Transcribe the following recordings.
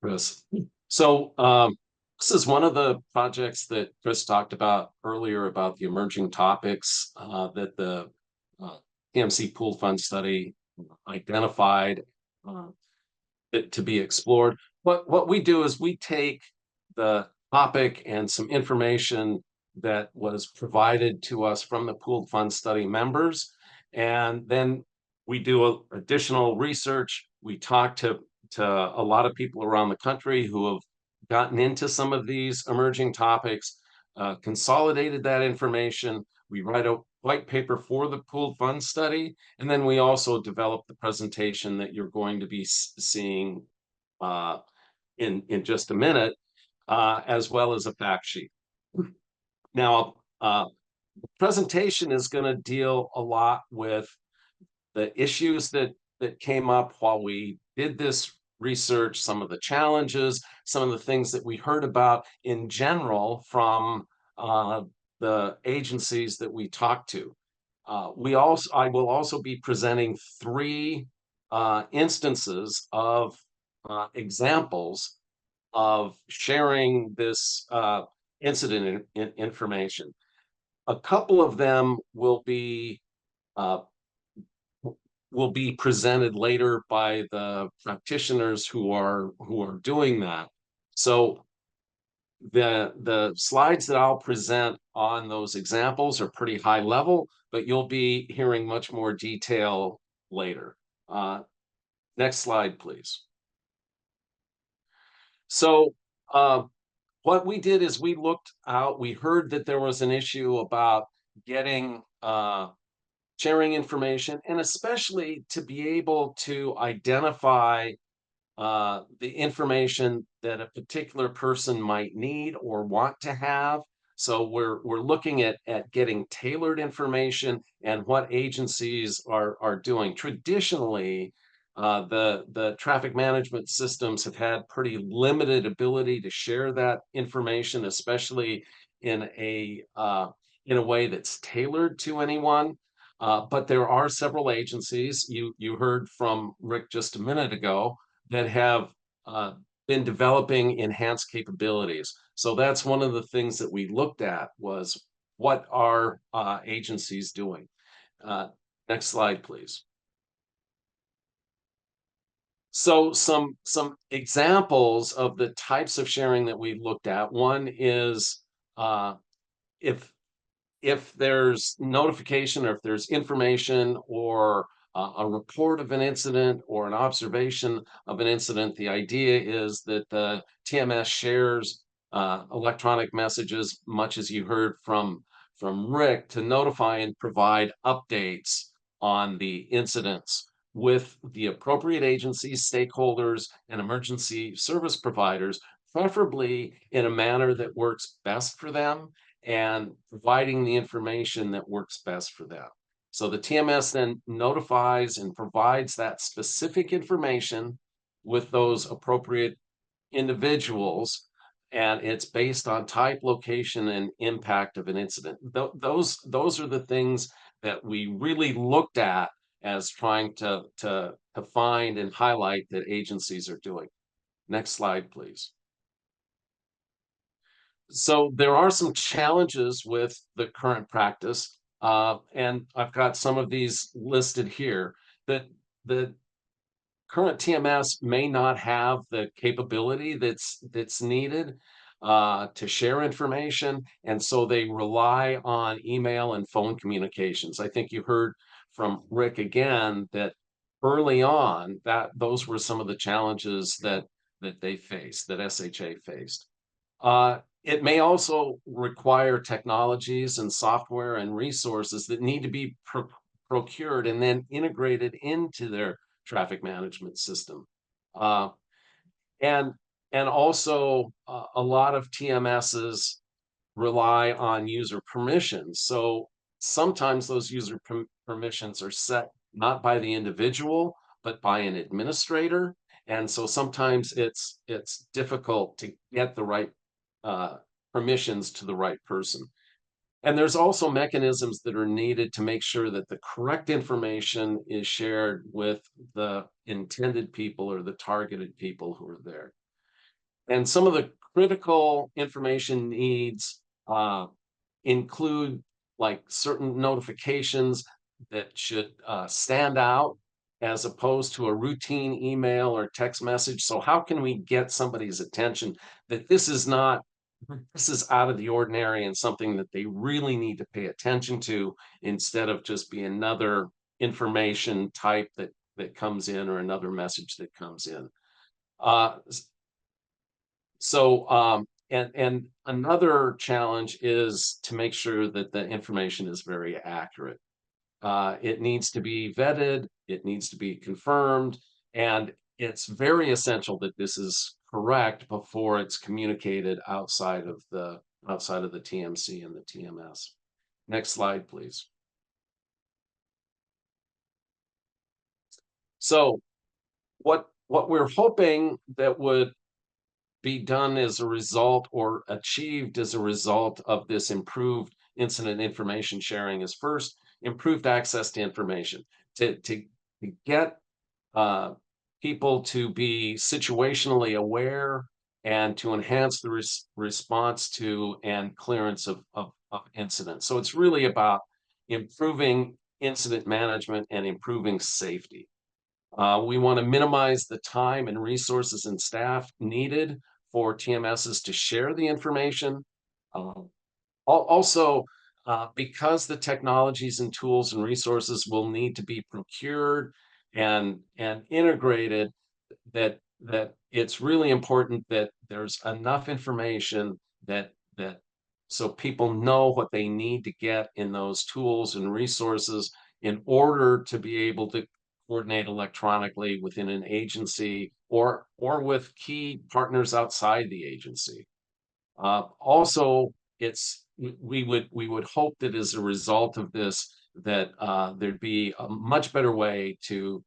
Chris. So this is one of the projects that Chris talked about earlier about the emerging topics that the TMC pooled fund study identified uh, to be explored. What we do is we take the topic and some information that was provided to us from the pooled fund study members, and then we do additional research. We talk to a lot of people around the country who have gotten into some of these emerging topics, consolidated that information. We write a white paper for the pooled fund study, and then we also develop the presentation that you're going to be seeing uh, in just a minute, as well as a fact sheet. Now, the presentation is going to deal a lot with the issues that came up while we did this research, some of the challenges, some of the things that we heard about in general from the agencies that we talked to. I will also be presenting three instances of examples of sharing this incident information. A couple of them uh, will be presented later by the practitioners who are doing that. So the slides that I'll present on those examples are pretty high level, but you'll be hearing much more detail later. Next slide, please. So what we did is we looked out, we heard that there was an issue about getting sharing information, and especially to be able to identify the information that a particular person might need or want to have. So we're looking at getting tailored information and what agencies are doing. Traditionally, the traffic management systems have had pretty limited ability to share that information, especially in a way that's tailored to anyone. But there are several agencies, you heard from Rick just a minute ago, that have been developing enhanced capabilities. So that's one of the things that we looked at was what are agencies doing? Next slide, please. So some examples of the types of sharing that we looked at. One is if there's notification or if there's information or a report of an incident or an observation of an incident, the idea is that the TMS shares electronic messages, much as you heard from Rick, to notify and provide updates on the incidents with the appropriate agencies, stakeholders, and emergency service providers, preferably in a manner that works best for them and providing the information that works best for them. So the TMS then notifies and provides that specific information with those appropriate individuals, and it's based on type, location, and impact of an incident. Those are the things that we really looked at as trying to find and highlight that agencies are doing. Next slide, please. So there are some challenges with the current practice, and I've got some of these listed here. That the current TMS may not have the capability that's needed to share information, and so they rely on email and phone communications. I think you heard from Rick again that early on that those were some of the challenges that they faced, that SHA faced. It may also require technologies and software and resources that need to be procured and then integrated into their traffic management system. And also a lot of TMSs rely on user permissions. So sometimes those user permissions are set not by the individual, but by an administrator. And so sometimes it's difficult to get the right permissions to the right person. And there's also mechanisms that are needed to make sure that the correct information is shared with the intended people or the targeted people who are there. And some of the critical information needs include like certain notifications that should stand out as opposed to a routine email or text message. So how can we get somebody's attention that this is out of the ordinary and something that they really need to pay attention to instead of just be another information type that comes in or another message that comes in. Uh, and another challenge is to make sure that the information is very accurate. It needs to be vetted, it needs to be confirmed, and it's very essential that this is correct before it's communicated outside of the TMC and the TMS. Next slide, please. So what we're hoping that would be done as a result or achieved as a result of this improved incident information sharing is first improved access to information to get uh, people to be situationally aware and to enhance the response to and clearance of incidents. So it's really about improving incident management and improving safety. We want to minimize the time and resources and staff needed for TMSs to share the information. Um, Also, because the technologies and tools and resources will need to be procured and integrated, that it's really important that there's enough information that so people know what they need to get in those tools and resources in order to be able to coordinate electronically within an agency or with key partners outside the agency. Also, we would hope that as a result of this, that there'd be a much better way to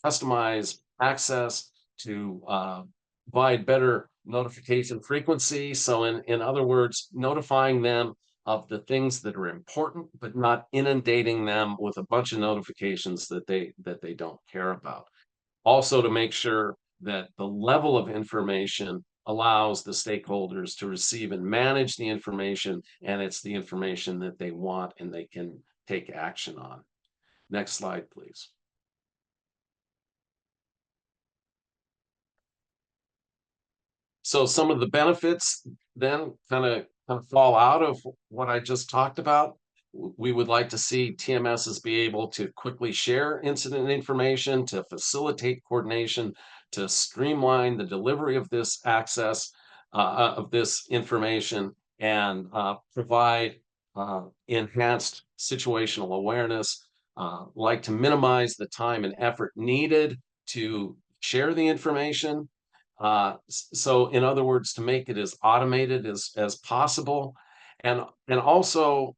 customize access, to provide better notification frequency. So, in other words, notifying them of the things that are important, but not inundating them with a bunch of notifications that they don't care about. Also, to make sure that the level of information allows the stakeholders to receive and manage the information, and it's the information that they want and they can take action on. Next slide, please. So some of the benefits then kind of fall out of what I just talked about. We would like to see TMSs be able to quickly share incident information, to facilitate coordination, to streamline the delivery of this access, of this information, and provide enhanced situational awareness, like to minimize the time and effort needed to share the information. So in other words, to make it as automated as possible. And also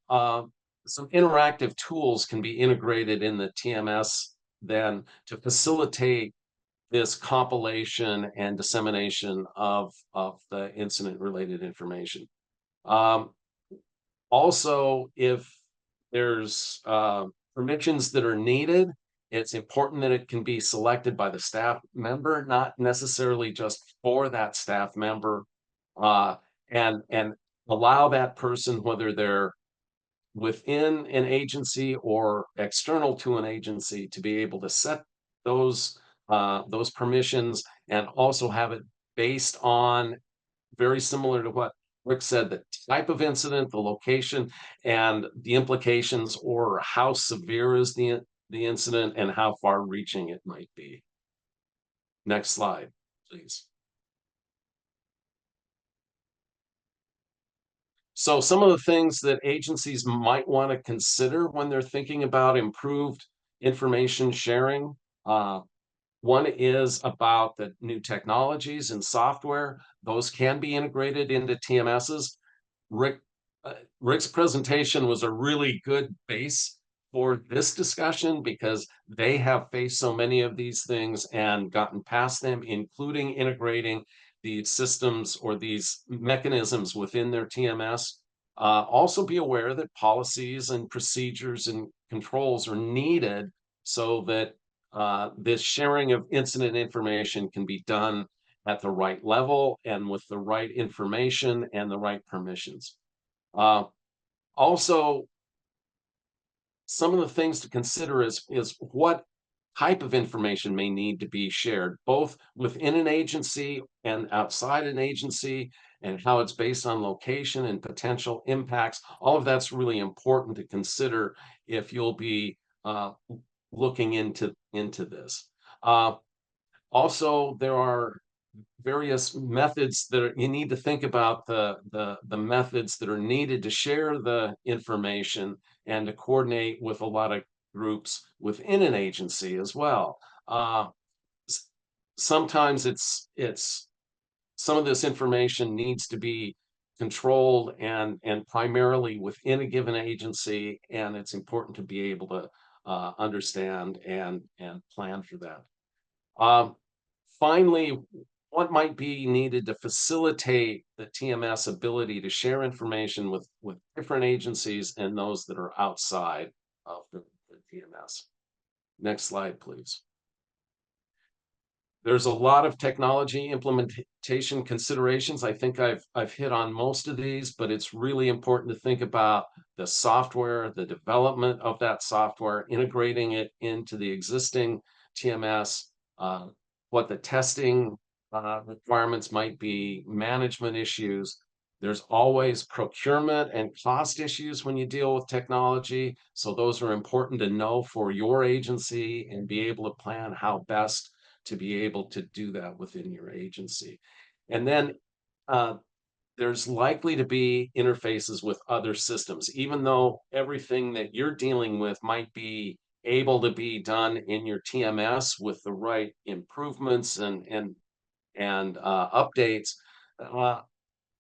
some interactive tools can be integrated in the TMS then to facilitate this compilation and dissemination of the incident related information. Um, Also, if there's permissions that are needed, it's important that it can be selected by the staff member, not necessarily just for that staff member, uh, and allow that person, whether they're within an agency or external to an agency, to be able to set those permissions and also have it based on very similar to what Rick said, the type of incident, the location, and the implications, or how severe is the incident and how far reaching it might be. Next slide, please. So some of the things that agencies might want to consider when they're thinking about improved information sharing. One is about the new technologies and software. Those can be integrated into TMSs. Rick, Rick's presentation was a really good base for this discussion because they have faced so many of these things and gotten past them, including integrating these systems or these mechanisms within their TMS. Also be aware that policies and procedures and controls are needed so that this sharing of incident information can be done at the right level and with the right information and the right permissions. Uh, Also, some of the things to consider is what type of information may need to be shared, both within an agency and outside an agency, and how it's based on location and potential impacts. All of that's really important to consider if you'll be looking into this. Uh, Also, there are various methods you need to think about the methods that are needed to share the information and to coordinate with a lot of groups within an agency as well. Uh, Sometimes it's some of this information needs to be controlled and primarily within a given agency, and it's important to be able to understand and plan for that. Um, Finally, what might be needed to facilitate the TMS ability to share information with different agencies and those that are outside of the TMS. Next slide, please. There's a lot of technology implementation considerations. I think I've hit on most of these, but it's really important to think about the software, the development of that software, integrating it into the existing TMS, what the testing requirements might be, management issues. There's always procurement and cost issues when you deal with technology. So those are important to know for your agency and be able to plan how best to be able to do that within your agency. And then uh, there's likely to be interfaces with other systems, even though everything that you're dealing with might be able to be done in your TMS with the right improvements and updates. Uh,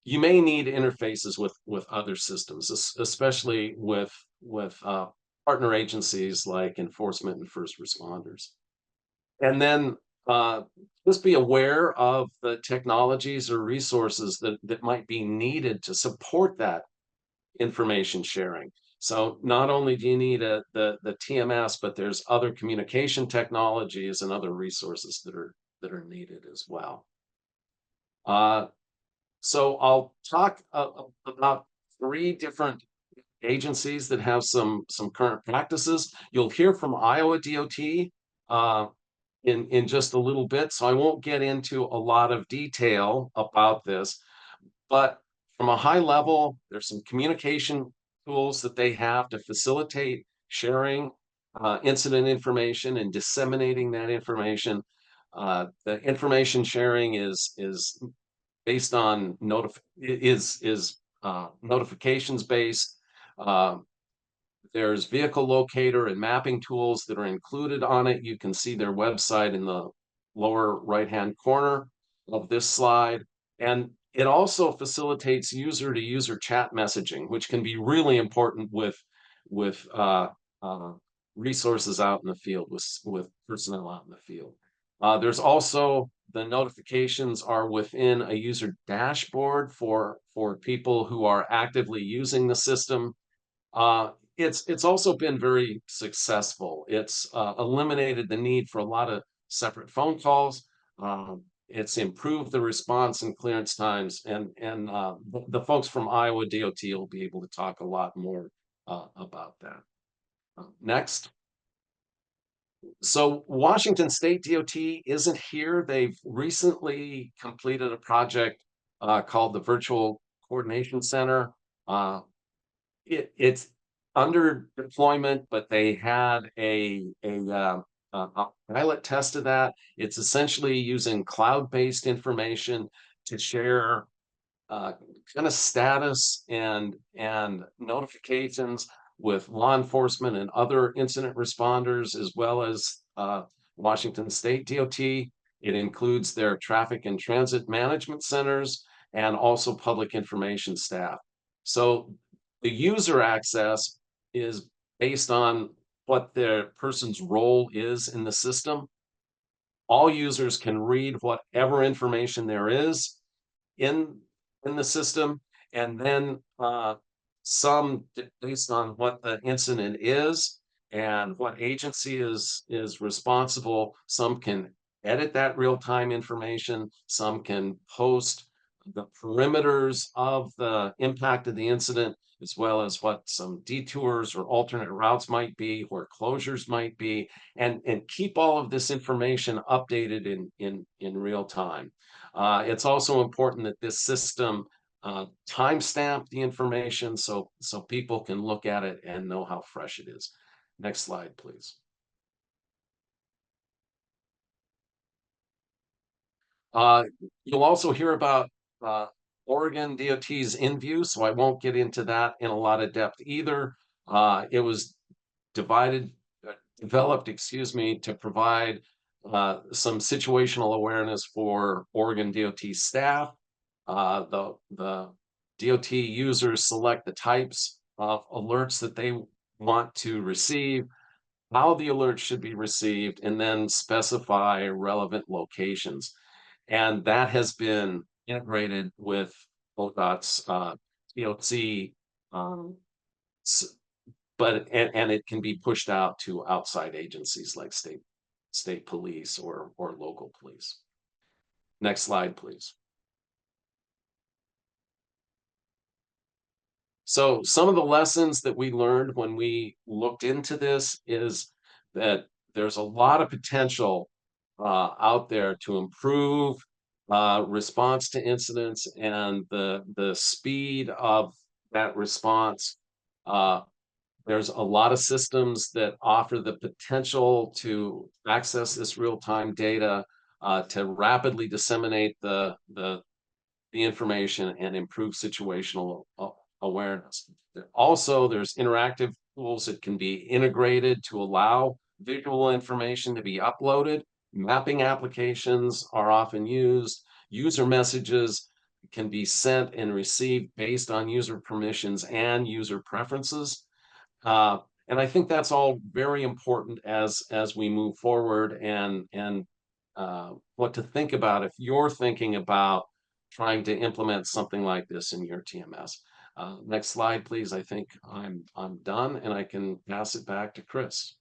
you may need interfaces with other systems, especially with partner agencies like enforcement and first responders. And then just be aware of the technologies or resources that might be needed to support that information sharing. So not only do you need the TMS, but there's other communication technologies and other resources that are needed as well. So I'll talk about 3 different agencies that have some current practices. You'll hear from Iowa DOT in just a little bit, so I won't get into a lot of detail about this. But from a high level, there's some communication tools that they have to facilitate sharing incident information and disseminating that information. The information sharing is based on notifications based. Uh, there's vehicle locator and mapping tools that are included on it. You can see their website in the lower right-hand corner of this slide. And it also facilitates user-to-user chat messaging, which can be really important with resources out in the field, with personnel out in the field. There's also the notifications are within a user dashboard for people who are actively using the system. It's also been very successful. It's eliminated the need for a lot of separate phone calls. It's improved the response and clearance times, and the folks from Iowa DOT will be able to talk a lot more about that. Next. So Washington State DOT isn't here. They've recently completed a project called the Virtual Coordination Center. It's under deployment, but they had a pilot test of that. It's essentially using cloud-based information to share kind of status and notifications with law enforcement and other incident responders, as well as Washington State DOT. It includes their traffic and transit management centers and also public information staff. So the user access is based on what their person's role is in the system. All users can read whatever information there is in the system, and then some based on what the incident is and what agency is responsible. Some can edit that real-time information. Some can post the perimeters of the impact of the incident, as well as what some detours or alternate routes might be, where closures might be, and keep all of this information updated in real time. It's also important that this system timestamp the information so people can look at it and know how fresh it is. Next slide, please. Uh, you'll also hear about uh, Oregon DOT's InView, so I won't get into that in a lot of depth either. It was divided, developed, excuse me, to provide some situational awareness for Oregon DOT staff. The DOT users select the types of alerts that they want to receive, how the alert should be received, and then specify relevant locations. And that has been integrated with ODOT's TOC, um, but and it can be pushed out to outside agencies like state police or local police. Next slide, please. So some of the lessons that we learned when we looked into this is that there's a lot of potential out there to improve response to incidents and the speed of that response. Uh, there's a lot of systems that offer the potential to access this real-time data to rapidly disseminate the information and improve situational awareness. Also, there's interactive tools that can be integrated to allow visual information to be uploaded. Mapping applications are often used. User messages can be sent and received based on user permissions and user preferences. Uh, and I think that's all very important as we move forward and what to think about if you're thinking about trying to implement something like this in your TMS. Next slide, please. I think I'm done, and I can pass it back to Chris.